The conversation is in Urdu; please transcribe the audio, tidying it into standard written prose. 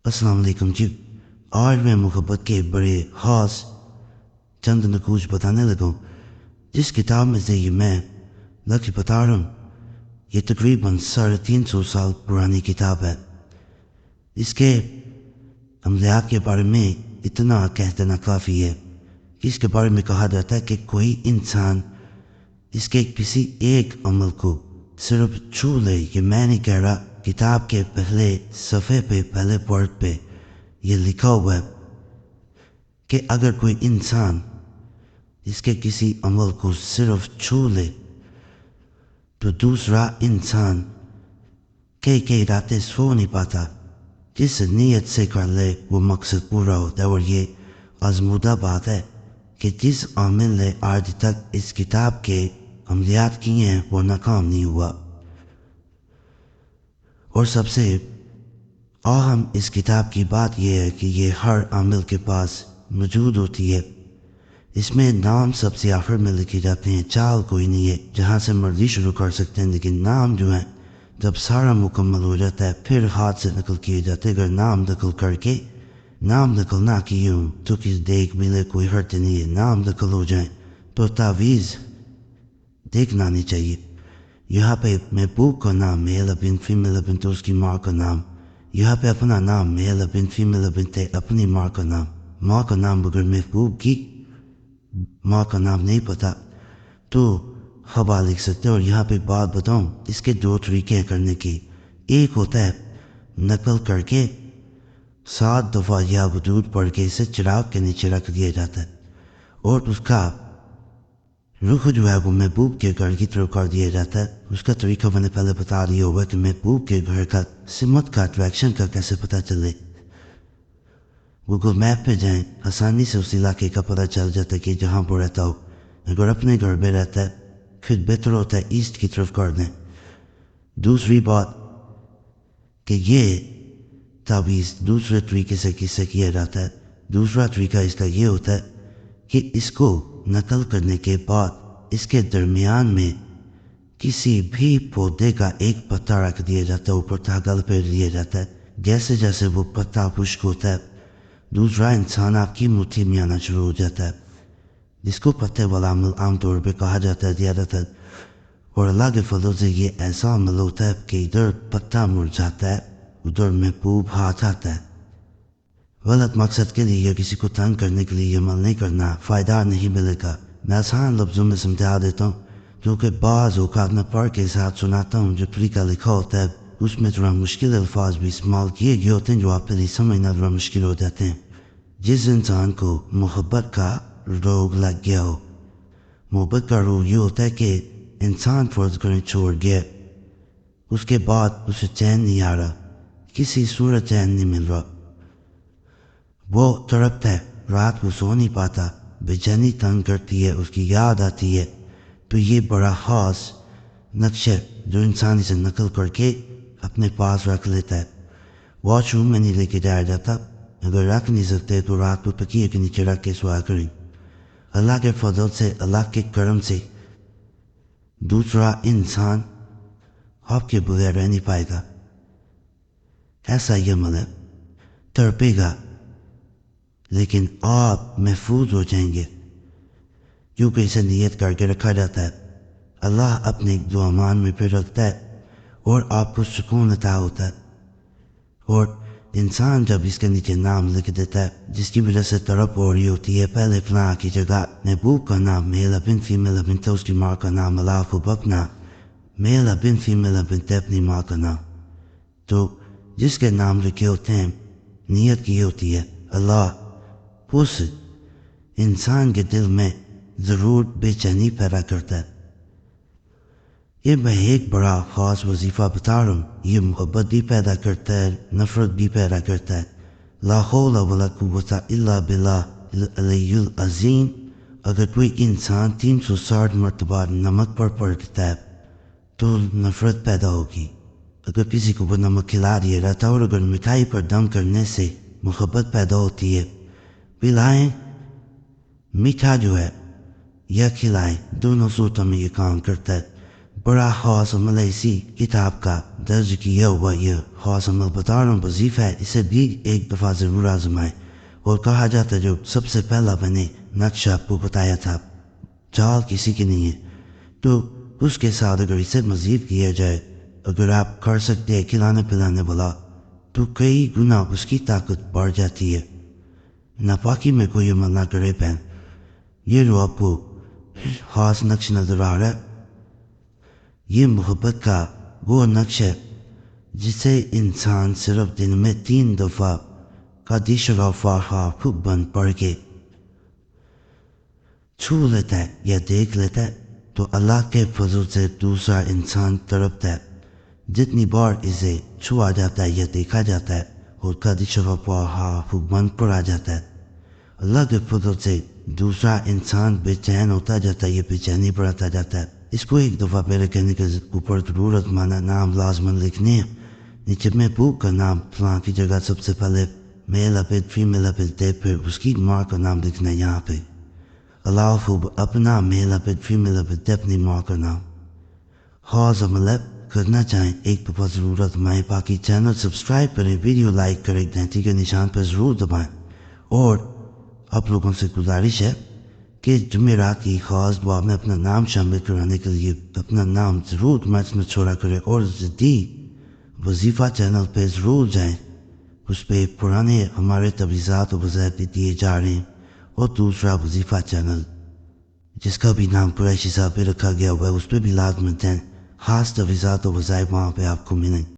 السلام علیکم جی. آج میں محبت کے بڑے خاص چند نقوش بتانے لگا. جس کتاب میں سے یہ میں لفظ بتا رہا ہوں یہ تقریباً 350 سال پرانی کتاب ہے. اس کے عملیات کے بارے میں اتنا کہہ دینا کافی ہے کہ اس کے بارے میں کہا جاتا ہے کہ کوئی انسان اس کے کسی ایک عمل کو صرف چھو لے. یہ میں نہیں کہہ رہا، کتاب کے پہلے صفحے پہ پہلے ورڈ پہ یہ لکھا ہوا ہے کہ اگر کوئی انسان اس کے کسی عمل کو صرف چھو لے تو دوسرا انسان کئی راتیں سو نہیں پاتا. جس نیت سے کر لے وہ مقصد پورا ہوتا ہے. اور یہ آزمودہ بات ہے کہ جس عامل نے آج تک اس کتاب کے عملیات کیے ہیں وہ ناکام نہیں ہوا. اور سب سے اہم اس کتاب کی بات یہ ہے کہ یہ ہر عامل کے پاس موجود ہوتی ہے. اس میں نام سب سے آخر میں لکھے جاتے ہیں. چال کوئی نہیں ہے، جہاں سے مرضی شروع کر سکتے ہیں، لیکن نام جو ہیں جب سارا مکمل ہو جاتا ہے پھر ہاتھ سے نقل کیے جاتے ہیں. اگر نام نقل کر کے نام نقل نہ کیے ہوں تو کس دیکھ ملے کوئی حرت نہیں ہے. نام نقل ہو جائیں تو تعویذ دیکھنا نہیں چاہیے. یہاں پہ محبوب کا نام میل بن فیمیل بن تو اس کی ماں کا نام، یہاں پہ اپنا نام میل بن فیمیل بن تے اپنی ماں کا نام. ماں کا نام بغیر محبوب کی ماں کا نام نہیں پتا تو خبا لکھ سکتے. اور یہاں پہ بات بتاؤں، اس کے 2 طریقے کرنے کی. ایک ہوتا ہے نقل کر کے 7 دفعہ یا ودود پڑھ کے اسے چراغ کے نیچے رکھ دیا جاتا ہے اور اس کا رخ جو ہے وہ محبوب کے گھر کی طرف کر دیا جاتا ہے. اس کا طریقہ میں نے پہلے بتا دیا ہوگا کہ محبوب کے گھر کا سمت کا اٹریکشن کا کیسے پتہ چلے. گوگل میپ پہ جائیں، آسانی سے اس علاقے کا پتہ چل جاتا ہے کہ جہاں پر رہتا ہو. اگر اپنے گھر میں رہتا ہے پھر بہتر ہوتا ہے ایسٹ کی طرف کر دیں. دوسری بات کہ یہ تعویذ دوسرے طریقے سے کس سے کیا جاتا ہے. دوسرا طریقہ اس کا یہ ہوتا ہے کہ اس کو نقل کرنے کے بعد اس کے درمیان میں کسی بھی پودے کا ایک پتا رکھ دیا جاتا ہے، اوپر دھاگا لپیٹ دیا جاتا ہے. جیسے جیسے وہ پتا خشک ہوتا ہے دوسرا انسان آپ کی مٹھی میں آنا شروع ہو جاتا ہے، جس کو پتے والا عمل عام طور پہ کہا جاتا ہے زیادہ تر. اور اللہ کے فضل سے یہ ایسا عمل ہوتا ہے کہ ادھر پتا مرجھاتا ہے ادھر محبوب ہاتھ آتا ہے. غلط مقصد کے لیے یا کسی کو تنگ کرنے کے لیے یہ عمل نہیں کرنا، فائدہ نہیں ملے گا. میں آسان لفظوں میں سمجھا دیتا ہوں کیونکہ بعض اوقات میں پڑھ کے ساتھ سناتا ہوں جو طریقہ لکھا ہوتا ہے اس میں تھوڑا مشکل الفاظ بھی استعمال کیے گئے ہوتے ہیں جو آپ کے لیے سمجھنا تھوڑا مشکل ہو جاتے ہیں. جس انسان کو محبت کا روگ لگ گیا ہو، محبت کا روگ یہ ہوتا ہے کہ انسان فرض کریں چھوڑ گیا، اس کے بعد اسے چین نہیں آ رہا، کسی صورت چین نہیں مل رہا، وہ تڑپتا ہے، رات کو سو نہیں پاتا، بے چینی تنگ کرتی ہے، اس کی یاد آتی ہے. تو یہ بڑا خاص نقشہ جو انسان اسے نقل کر کے اپنے پاس رکھ لیتا ہے. واش روم میں نہیں لے کے جایا جاتا. اگر رکھ نہیں سکتے تو رات کو تکیے کے نیچے رکھ کے سویا کریں. اللہ کے فضل سے، اللہ کے کرم سے دوسرا انسان آپ کے بغیر رہ نہیں پائے گا. ایسا یہ عمل ہے، تڑپے گا لیکن آپ محفوظ ہو جائیں گے کیونکہ اسے نیت کر کے رکھا جاتا ہے. اللہ اپنے دو امان میں پھر رکھتا ہے اور آپ کو سکون عطا ہوتا ہے. اور انسان جب اس کے نیچے نام لکھ دیتا ہے جس کی وجہ سے تڑپ ہو رہی ہوتی ہے، پہلے فلاں کی جگہ محبوب کا نام میل بن فیمیل بن تو اس کی ماں کا نام، اللہ کو اپنا میل بن فیمیل بن تے اپنی ماں کا نام. تو جس کے نام لکھے ہوتے ہیں نیت کی ہوتی ہے اللہ اس انسان کے دل میں ضرور بے چینی پیدا کرتا ہے. یہ میں ایک بڑا خاص وظیفہ بتا رہا ہوں، یہ محبت بھی پیدا کرتا ہے، نفرت بھی پیدا کرتا ہے. لا حول ولا قوت الا باللہ العلی العظیم. اگر کوئی انسان 360 مرتبہ نمک پر پڑھتا ہے تو نفرت پیدا ہوگی. اگر کسی کو وہ نمک کھلا دیا جاتا ہے اور اگر مٹھائی پر دم کرنے سے محبت پیدا ہوتی ہے، پلائیں میٹھا جو ہے یا کھلائیں، دونوں صورتوں میں یہ کام کرتا ہے. بڑا خاص عمل ہے اسی کتاب کا درج کیا ہوا. یہ خاص عمل بتا رہا ہوں وظیفہ ہے، اسے بھی ایک دفعہ ضرور آزمائیں. اور کہا جاتا ہے جو سب سے پہلا میں نے نقشہ آپ کو بتایا تھا چال کسی کی نہیں ہے، تو اس کے ساتھ اگر اسے مزید کیا جائے، اگر آپ کر سکتے ہیں کھلانے پلانے والا، تو کئی گنا اس کی طاقت بڑھ جاتی ہے. ناپاکی میں کوئی عمل نہ کرے پہن. یہ جو آپ کو خاص نقش نظر آ رہا ہے، یہ محبت کا وہ نقش ہے جسے انسان صرف دن میں 3 دفعہ قدی شرافہ خوب بند پڑھ کے چھو لیتا ہے یا دیکھ لیتا ہے تو اللہ کے فضل سے دوسرا انسان تڑپتا ہے. جتنی بار اسے چھوا جاتا ہے یا دیکھا جاتا ہے اور قدی شرافہ خوب بند پڑا جاتا ہے، اللہ کے فضل سے دوسرا انسان بے چین ہوتا جاتا ہے، یہ بے چینی بڑھاتا جاتا ہے. اس کو ایک دفعہ میرے کہنے کے اوپر ضرورت مانا نام لازمن لکھنے ہیں. نیچے محبوب کا نام فلاں کی جگہ سب سے پہلے میل اپڈ فیمیل اپڈ دے، پھر اس کی ماں کا نام لکھنا ہے یہاں پہ. اللہ خوب اپنا میل اپڈ فیمیل اپڈ دے اپنی ماں کا نام. خاص عمل کرنا چاہیں ایک دفعہ ضرورت مائیں. باقی چینل سبسکرائب کریں، ویڈیو لائک کریں، گھنٹی کے نشان پر ضرور دبائیں. اور آپ لوگوں سے گزارش ہے کہ جمعرات کی خاص دعا میں اپنا نام شامل کرانے کے لیے اپنا نام ضرور کمنٹس میں چھوڑا کریں. اور جدید وظیفہ چینل پہ ضرور جائیں، اس پہ پرانے ہمارے تجویزات و وظائف بھی دیے جا رہے ہیں. اور دوسرا وظیفہ چینل جس کا بھی نام قریشی صاحب پہ رکھا گیا ہوا ہے، اس پہ بھی لازمن دیں، خاص تجویزات و وظائف وہاں پہ آپ کو ملیں.